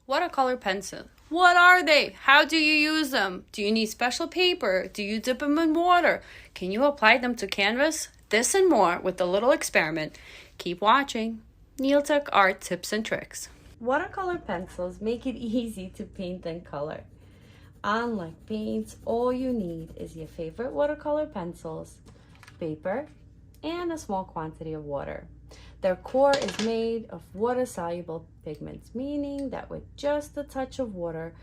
Watercolor pencils. What are they? How do you use them? Do you need special paper? Do you dip them in water? Can you apply them to canvas? This and more with a little experiment. Keep watching. NIL-Tech Art Tips and Tricks. Watercolor pencils make it easy to paint and color. Unlike paints, all you need is your favorite watercolor pencils, paper, and a small quantity of water. Their core is made of water-soluble pigments, meaning that with just a touch of water,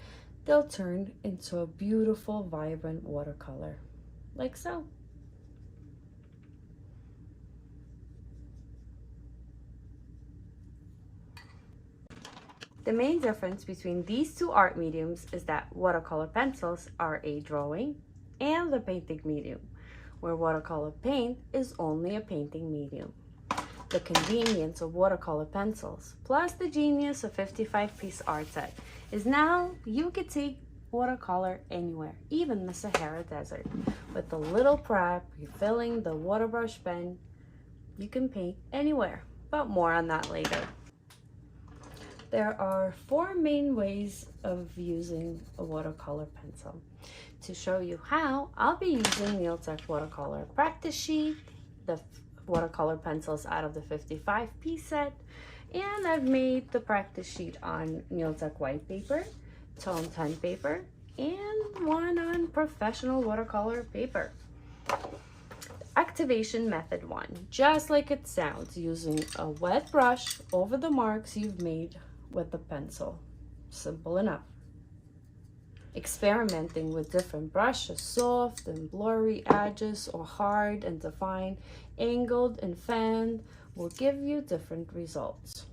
they'll turn into a beautiful, vibrant watercolor, like so. The main difference between these two art mediums is that watercolor pencils are a drawing and the painting medium, where watercolor paint is only a painting medium. The convenience of watercolor pencils, plus the genius of 55-piece art set, is now you can take watercolor anywhere, even the Sahara Desert. With a little prep, refilling the water brush pen, you can paint anywhere, but more on that later. There are 4 main ways of using a watercolor pencil. To show you how, I'll be using NIL-Tech watercolor practice sheet, the watercolor pencils out of the 55-piece set, and I've made the practice sheet on NIL-Tech white paper, tone 10 paper, and one on professional watercolor paper. Activation method 1, just like it sounds, using a wet brush over the marks you've made with the pencil. Simple enough. Experimenting with different brushes, soft and blurry edges, or hard and defined, angled and fanned, will give you different results.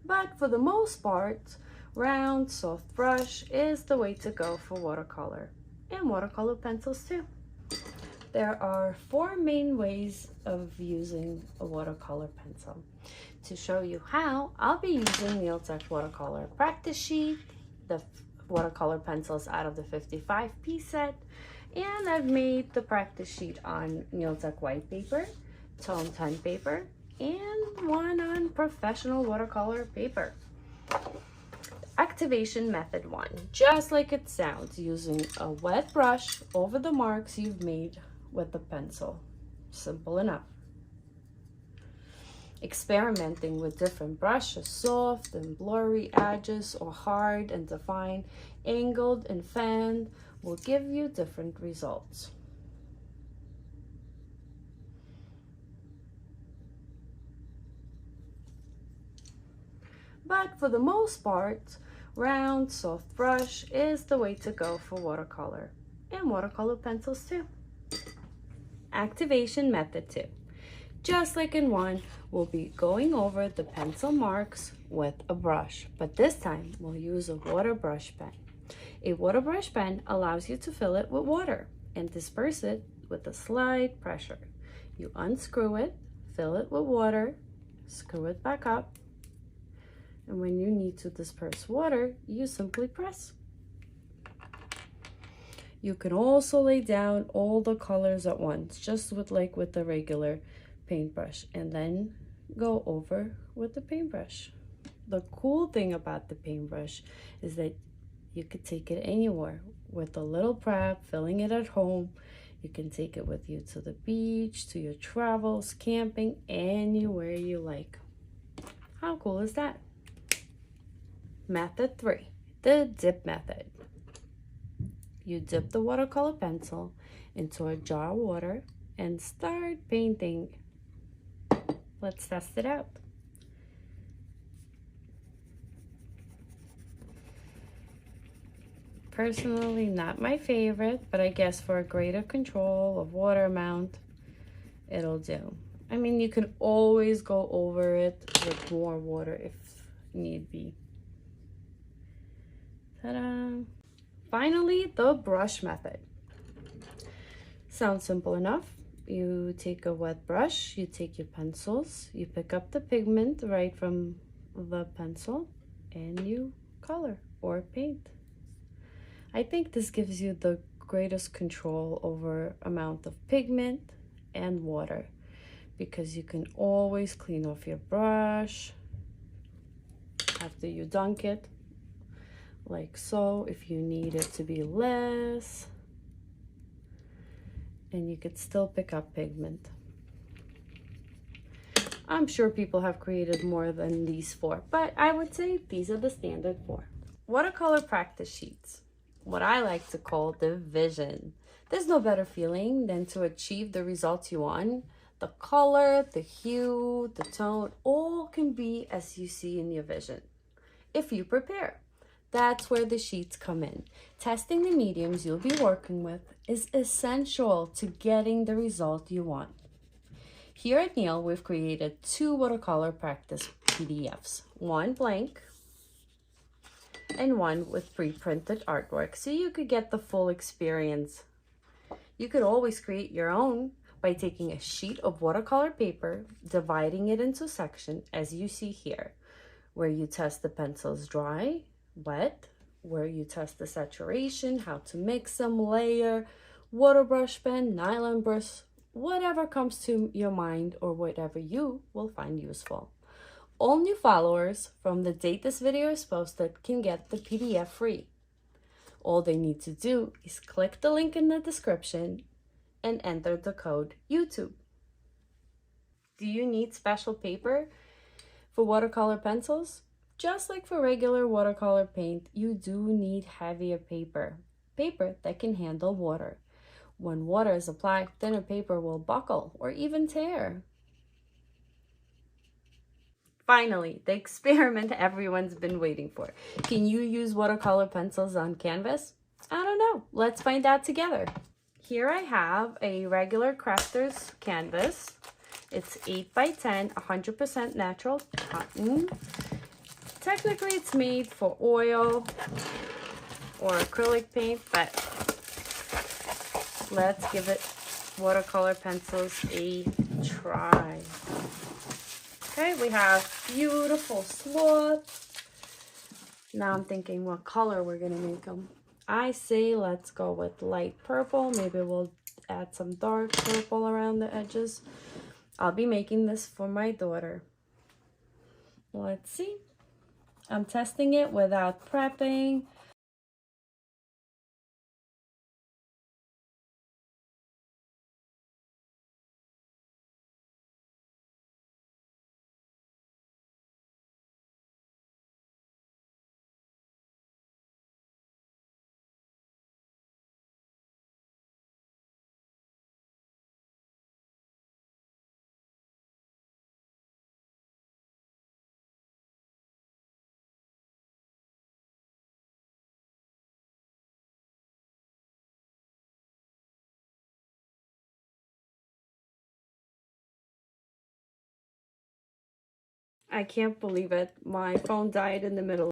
But for the most part, round, soft brush is the way to go for watercolor, and watercolor pencils too. There are 4 main ways of using a watercolor pencil. To show you how, I'll be using NIL-Tech watercolor practice sheet, the watercolor pencils out of the 55-piece set, and I've made the practice sheet on NIL-Tech white paper, tone 10 paper, and one on professional watercolor paper. Activation method 1, just like it sounds, using a wet brush over the marks you've made with the pencil. Simple enough. Experimenting with different brushes, soft and blurry edges, or hard and defined, angled and fanned, will give you different results. But for the most part, round, soft brush is the way to go for watercolor, and watercolor pencils too. Activation method 2. Just like in 1, we'll be going over the pencil marks with a brush, but this time we'll use a water brush pen. A water brush pen allows you to fill it with water and disperse it with a slight pressure. You unscrew it, fill it with water, screw it back up, and when you need to disperse water, you simply press. You can also lay down all the colors at once, just with the regular paintbrush, and then go over with the paintbrush. The cool thing about the paintbrush is that you could take it anywhere with a little prep, filling it at home. You can take it with you to the beach, to your travels, camping, anywhere you like. How cool is that? Method 3, the dip method. You dip the watercolor pencil into a jar of water and start painting. Let's test it out. Personally, not my favorite, but I guess for a greater control of water amount, it'll do. I mean, you can always go over it with more water if need be. Ta-da! Finally, the brush method. Sounds simple enough. You take a wet brush, you take your pencils, you pick up the pigment right from the pencil, and you color or paint. I think this gives you the greatest control over amount of pigment and water, because you can always clean off your brush after you dunk it, like so, if you need it to be less, and you could still pick up pigment. I'm sure people have created more than these 4, but I would say these are the standard 4. Watercolor practice sheets, what I like to call the vision. There's no better feeling than to achieve the results you want. The color, the hue, the tone, all can be as you see in your vision, if you prepare. That's where the sheets come in. Testing the mediums you'll be working with is essential to getting the result you want. Here at NIL, we've created 2 watercolor practice PDFs, one blank and one with pre-printed artwork, so you could get the full experience. You could always create your own by taking a sheet of watercolor paper, dividing it into sections as you see here, where you test the pencils dry, wet, where you test the saturation, how to mix them, layer, water brush pen, nylon brush, whatever comes to your mind or whatever you will find useful. All new followers from the date this video is posted can get the PDF free. All they need to do is click the link in the description and enter the code YouTube. Do you need special paper for watercolor pencils? Just like for regular watercolor paint, you do need heavier paper that can handle water. When water is applied, thinner paper will buckle or even tear. Finally, the experiment everyone's been waiting for. Can you use watercolor pencils on canvas? I don't know. Let's find out together. Here I have a regular crafter's canvas. It's 8 by 10, 100% natural cotton. Technically, it's made for oil or acrylic paint, but let's give it watercolor pencils a try. Okay, we have beautiful slots. Now I'm thinking what color we're gonna make them. I say let's go with light purple. Maybe we'll add some dark purple around the edges. I'll be making this for my daughter. Let's see. I'm testing it without prepping. I can't believe it. My phone died in the middle